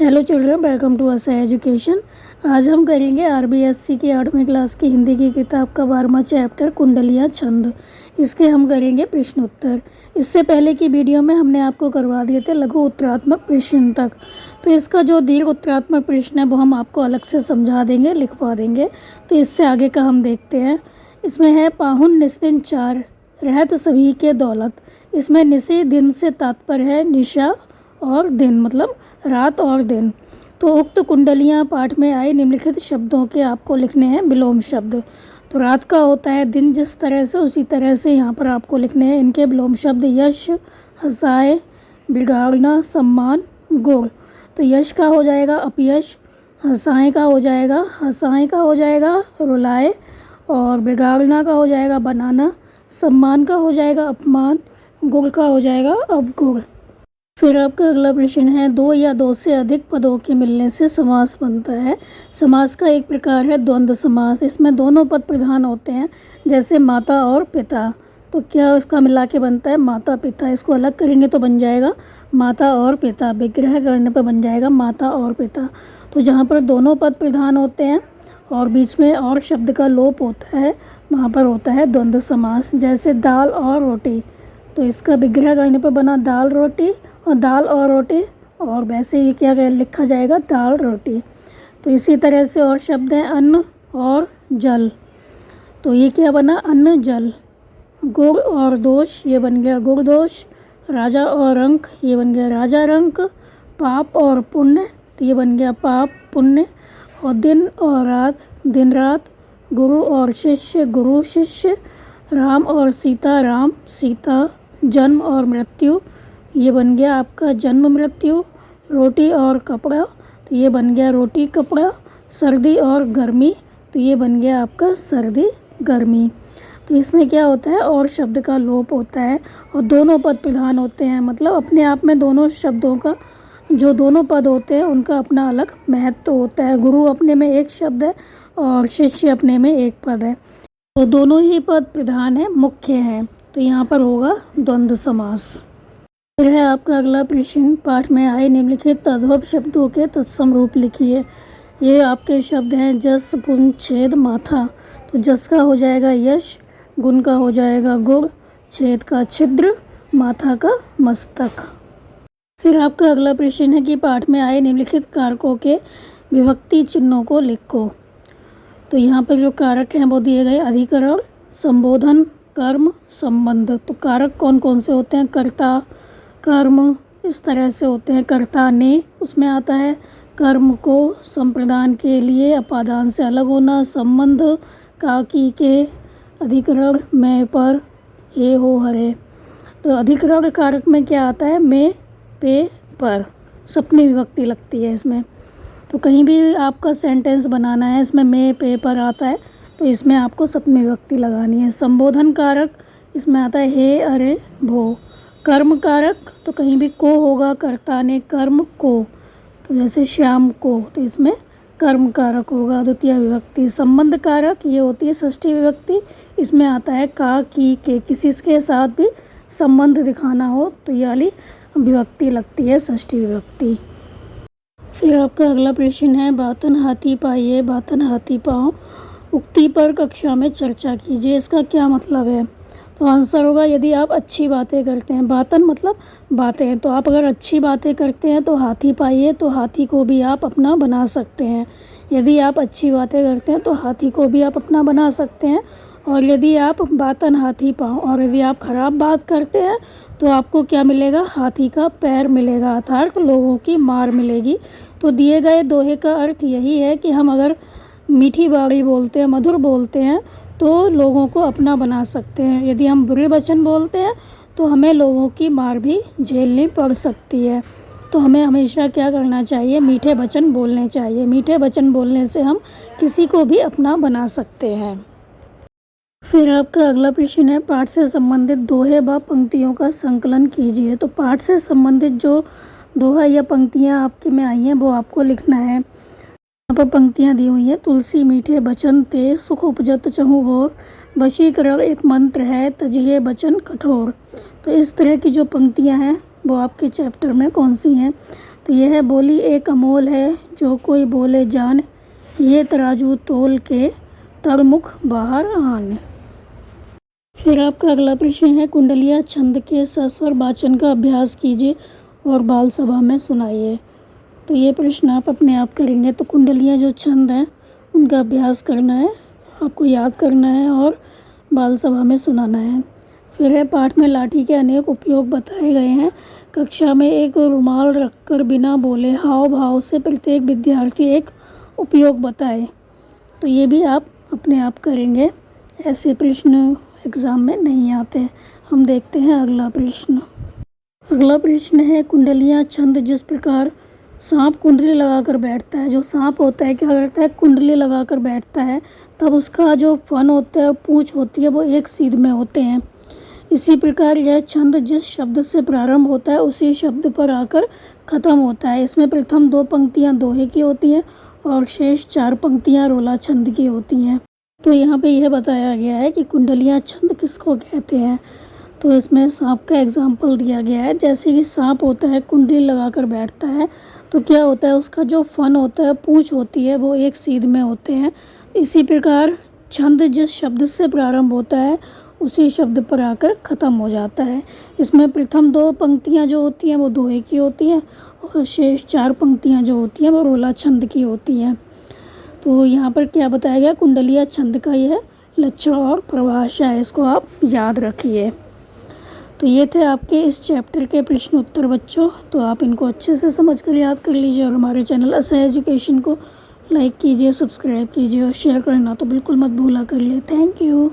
Hello children, welcome to असा education. आज हम करेंगे आरबीएससी की 8वीं क्लास की हिंदी की किताब का 12वां चैप्टर कुंडलियाँ छंद। इसके हम करेंगे प्रश्न उत्तर। इससे पहले की वीडियो में हमने आपको करवा दिए थे लघु उत्तरात्मक प्रश्न तक, तो इसका जो दीर्घ उत्तरात्मक प्रश्न है वो हम आपको अलग से समझा देंगे, लिखवा देंगे। तो इससे आगे का हम देखते हैं। इसमें है पाहुन निस्दिन चार, रहत सभी के दौलत। इसमें निसी दिन से तात्पर्य है निशा और दिन, मतलब रात और दिन। तो उक्त कुंडलियाँ पाठ में आए निम्नलिखित शब्दों के आपको लिखने हैं विलोम शब्द। तो रात का होता है दिन, जिस तरह से उसी तरह से यहाँ पर आपको लिखने हैं इनके विलोम शब्द यश, हंसाए, बिगाड़ना, सम्मान, गुण। तो यश का हो जाएगा अपयश, हंसाए का हो जाएगा हंसाए का हो जाएगा रुलाए, और बिगाड़ना का हो जाएगा बनाना, सम्मान का हो जाएगा अपमान, गुण का हो जाएगा अवगुण। फिर आपका अगला प्रश्न है दो या दो से अधिक पदों के मिलने से समास बनता है। समास का एक प्रकार है द्वंद्व समास। इसमें दोनों पद प्रधान होते हैं, जैसे माता और पिता। तो क्या इसका मिला के बनता है माता पिता। इसको अलग करेंगे तो बन जाएगा माता और पिता, विग्रह करने पर बन जाएगा माता और पिता। तो जहाँ पर दोनों पद प्रधान होते हैं और बीच में और शब्द का लोप होता है, वहाँ पर होता है द्वंद्व समास। जैसे दाल और रोटी, तो इसका विग्रह करने पर बना दाल रोटी, और दाल और रोटी, और वैसे ही क्या लिखा जाएगा दाल रोटी। तो इसी तरह से और शब्द हैं अन्न और जल, तो ये क्या बना अन्न जल। गुण और दोष, ये बन गया गुण दोष। राजा और अंक, ये बन गया राजा रंक। पाप और पुण्य, तो ये बन गया पाप पुण्य। और दिन और रात, दिन रात। गुरु और शिष्य, गुरु शिष्य। राम और सीता, राम सीता। जन्म और मृत्यु, ये बन गया आपका जन्म मृत्यु। रोटी और कपड़ा, तो ये बन गया रोटी कपड़ा। सर्दी और गर्मी, तो ये बन गया आपका सर्दी गर्मी। तो इसमें क्या होता है और शब्द का लोप होता है और दोनों पद प्रधान होते हैं, मतलब अपने आप में दोनों शब्दों का जो दोनों पद होते हैं उनका अपना अलग महत्व होता है। गुरु अपने में एक शब्द है और शिष्य अपने में एक पद है, तो दोनों ही पद प्रधान है, मुख्य हैं। तो यहाँ पर होगा द्वंद्व समास। फिर है आपका अगला प्रश्न, पाठ में आए निम्नलिखित तद्भव शब्दों के तत्सम रूप लिखिए। ये आपके शब्द हैं जस, गुण, छेद, माथा। तो जस का हो जाएगा यश, गुण का हो जाएगा गुण, छेद का छिद्र, माथा का मस्तक। फिर आपका अगला प्रश्न है कि पाठ में आए निम्नलिखित कारकों के विभक्ति चिन्हों को लिखो। तो यहाँ पर जो कारक हैं वो दिए गए अधिकरण, संबोधन, कर्म, संबंध। तो कारक कौन कौन से होते हैं, कर्ता, कर्म, इस तरह से होते हैं। कर्ता ने उसमें आता है कर्म को संप्रदान के लिए अपादान से अलग होना। संबंध का की के, अधिकरण मैं पर, हे हो हरे। तो अधिकरण कारक में क्या आता है मैं पे पर, सप्तमी विभक्ति लगती है इसमें। तो कहीं भी आपका सेंटेंस बनाना है इसमें मैं पे पर आता है, तो इसमें आपको सप्तमी विभक्ति लगानी है। संबोधन कारक इसमें आता है हे अरे भो। कर्म कारक तो कहीं भी को होगा, कर्ता ने कर्म को, तो जैसे श्याम को, तो इसमें कर्म कारक होगा द्वितीय विभक्ति। संबंध कारक ये होती है षष्ठी विभक्ति, इसमें आता है का की के, किसी के साथ भी संबंध दिखाना हो तो ये वाली विभक्ति लगती है षष्ठी विभक्ति। फिर आपका अगला प्रश्न है बातन हाथी पाइए बातन हाथी पाओ, उक्ति पर कक्षा में चर्चा कीजिए। इसका क्या मतलब है। तो आंसर होगा यदि आप अच्छी बातें करते हैं, बातन मतलब बातें, तो आप अगर अच्छी बातें करते हैं तो हाथी पाइए, तो हाथी को भी आप अपना बना सकते हैं। यदि आप अच्छी बातें करते हैं तो हाथी को भी आप अपना बना सकते हैं। और यदि आप बातन हाथी पाओ, और यदि आप ख़राब बात करते हैं तो आपको क्या मिलेगा, हाथी का पैर मिलेगा, अर्थात लोगों की मार मिलेगी। तो दिए गए दोहे का अर्थ यही है कि हम अगर मीठी बाणी बोलते हैं, मधुर बोलते हैं, तो लोगों को अपना बना सकते हैं। यदि हम बुरे वचन बोलते हैं तो हमें लोगों की मार भी झेलनी पड़ सकती है। तो हमें हमेशा क्या करना चाहिए, मीठे वचन बोलने चाहिए। मीठे वचन बोलने से हम किसी को भी अपना बना सकते हैं। फिर आपका अगला प्रश्न है पाठ से संबंधित दोहे व पंक्तियों का संकलन कीजिए। तो पाठ से संबंधित जो दोहा या पंक्तियाँ आपके में आई हैं वो आपको लिखना है। यहाँ पर पंक्तियाँ दी हुई हैं, तुलसी मीठे बचन ते, सुख उपजत चहु भोर, वशीकरण एक मंत्र है, तजिए बचन कठोर। तो इस तरह की जो पंक्तियाँ हैं वो आपके चैप्टर में कौन सी हैं, तो यह है बोली एक अमोल है जो कोई बोले जान, ये तराजू तोल के तरमुख बाहर आन। फिर आपका अगला प्रश्न है कुंडलिया छंद के सस्वर वाचन का अभ्यास कीजिए और बाल सभा में सुनाइए। तो ये प्रश्न आप अपने आप करेंगे। तो कुंडलियाँ जो छंद हैं उनका अभ्यास करना है, आपको याद करना है और बाल सभा में सुनाना है। फिर है पाठ में लाठी के अनेक उपयोग बताए गए हैं। कक्षा में एक रुमाल रखकर बिना बोले हाव भाव से प्रत्येक विद्यार्थी एक उपयोग बताए। तो ये भी आप अपने आप करेंगे, ऐसे प्रश्न एग्ज़ाम में नहीं आते। हम देखते हैं अगला प्रश्न। अगला प्रश्न है कुंडलियाँ छंद जिस प्रकार सांप कुंडली लगाकर बैठता है। जो सांप होता है क्या करता है, कुंडली लगाकर बैठता है, तब उसका जो फन होता है, पूंछ होती है, वो एक सीध में होते हैं। इसी प्रकार यह छंद जिस शब्द से प्रारंभ होता है उसी शब्द पर आकर ख़त्म होता है। इसमें प्रथम 2 पंक्तियाँ दोहे की होती हैं और शेष 4 पंक्तियाँ रोला छंद की होती हैं। तो यहाँ पे यह बताया गया है कि कुंडलियाँ छंद किसको कहते हैं। तो इसमें सांप का एग्जाम्पल दिया गया है। जैसे कि सांप होता है कुंडली लगाकर बैठता है, तो क्या होता है, उसका जो फन होता है, पूंछ होती है, वो एक सीध में होते हैं। इसी प्रकार छंद जिस शब्द से प्रारंभ होता है उसी शब्द पर आकर ख़त्म हो जाता है। इसमें प्रथम 2 पंक्तियाँ जो होती हैं वो दोहे की होती हैं और शेष 4 पंक्तियाँ जो होती हैं वो रोला छंद की होती हैं। तो यहाँ पर क्या बताया गया, कुंडलिया छंद का यह लक्षण और परिभाषा है, इसको आप याद रखिए। तो ये थे आपके इस चैप्टर के प्रश्न उत्तर बच्चों। तो आप इनको अच्छे से समझ कर याद कर लीजिए और हमारे चैनल असह एजुकेशन को लाइक कीजिए, सब्सक्राइब कीजिए और शेयर करना तो बिल्कुल मत भूला करिए। Thank you.